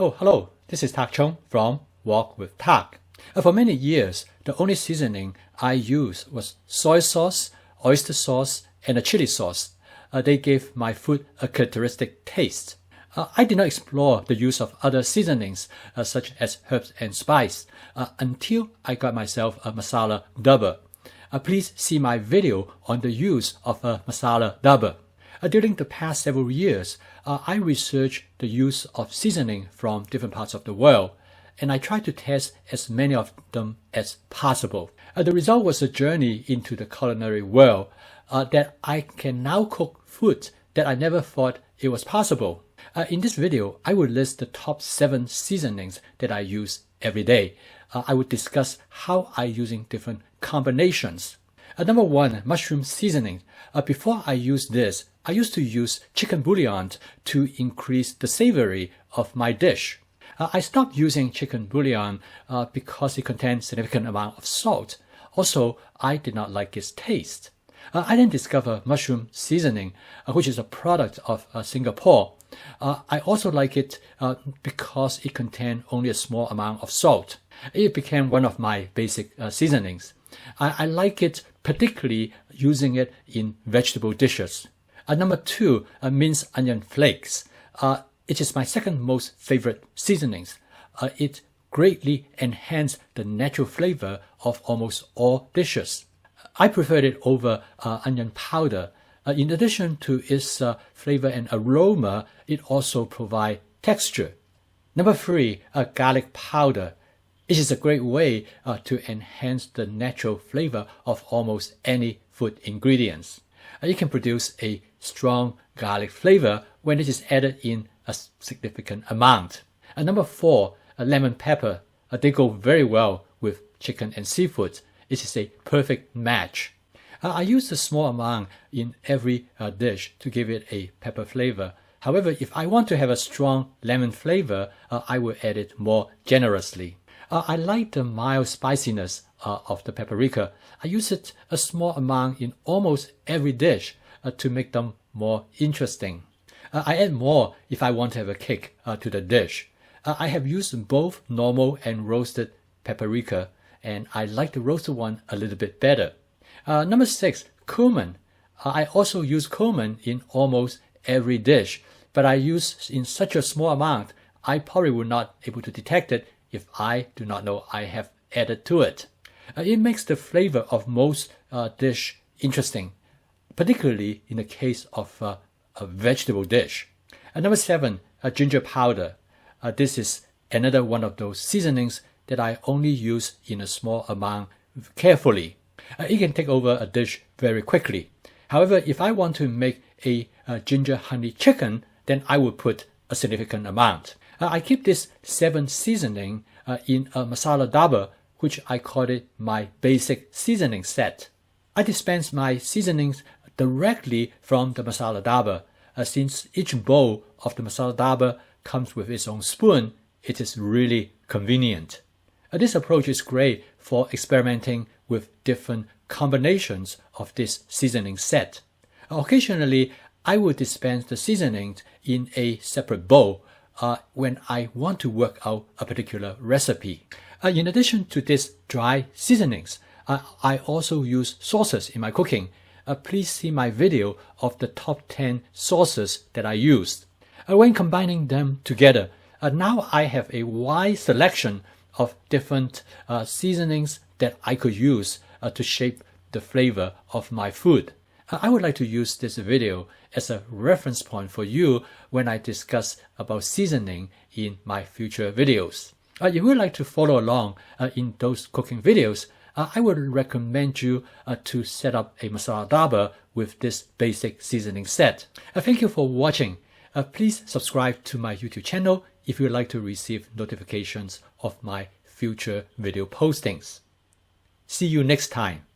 Oh, hello, this is Tak Chung from Walk with Tak. For many years, the only seasoning I used was soy sauce, oyster sauce, and a chili sauce. They gave my food a characteristic taste. I did not explore the use of other seasonings such as herbs and spice until I got myself a masala dabba. Please see my video on the use of a masala dabba. During the past several years, I researched the use of seasoning from different parts of the world, and I tried to test as many of them as possible. The result was a journey into the culinary world that I can now cook food that I never thought it was possible. In this video, I will list the top 7 seasonings that I use every day. I will discuss how I'm using different combinations. Number 1, mushroom seasoning. Before I use this, I used to use chicken bouillon to increase the savory of my dish. I stopped using chicken bouillon because it contained significant amount of salt. Also, I did not like its taste. I then discovered mushroom seasoning, which is a product of Singapore. I also like it because it contained only a small amount of salt. It became one of my basic seasonings. I like it particularly using it in vegetable dishes. Number 2, minced onion flakes. It is my second most favorite seasonings. It greatly enhances the natural flavor of almost all dishes. I prefer it over onion powder. In addition to its flavor and aroma, it also provides texture. Number 3, garlic powder. It is a great way to enhance the natural flavor of almost any food ingredients. It can produce a strong garlic flavor when it is added in a significant amount. Number 4, lemon pepper. They go very well with chicken and seafood. It is a perfect match. I use a small amount in every dish to give it a pepper flavor. However, if I want to have a strong lemon flavor, I will add it more generously. I like the mild spiciness of the paprika. I use it a small amount in almost every dish to make them more interesting. I add more if I want to have a kick to the dish. I have used both normal and roasted paprika, and I like the roasted one a little bit better. Number 6, cumin. I also use cumin in almost every dish, but I use in such a small amount, I probably would not able to detect it if I do not know I have added to it. It makes the flavor of most dish interesting, particularly in the case of a vegetable dish. Number 7, ginger powder. This is another one of those seasonings that I only use in a small amount carefully. It can take over a dish very quickly. However, if I want to make a ginger honey chicken, then I will put a significant amount. I keep this 7 seasoning in a masala dabba, which I call it my basic seasoning set. I dispense my seasonings directly from the masala dabba. Since each bowl of the masala dabba comes with its own spoon, it is really convenient. This approach is great for experimenting with different combinations of this seasoning set. Occasionally, I will dispense the seasonings in a separate bowl when I want to work out a particular recipe. In addition to these dry seasonings, I also use sauces in my cooking. Please see my video of the top 10 sauces that I used. When combining them together, now I have a wide selection of different seasonings that I could use to shape the flavor of my food. I would like to use this video as a reference point for you when I discuss about seasoning in my future videos. If you would like to follow along in those cooking videos, I would recommend you to set up a masala dabba with this basic seasoning set. Thank you for watching. Please subscribe to my YouTube channel if you would like to receive notifications of my future video postings. See you next time.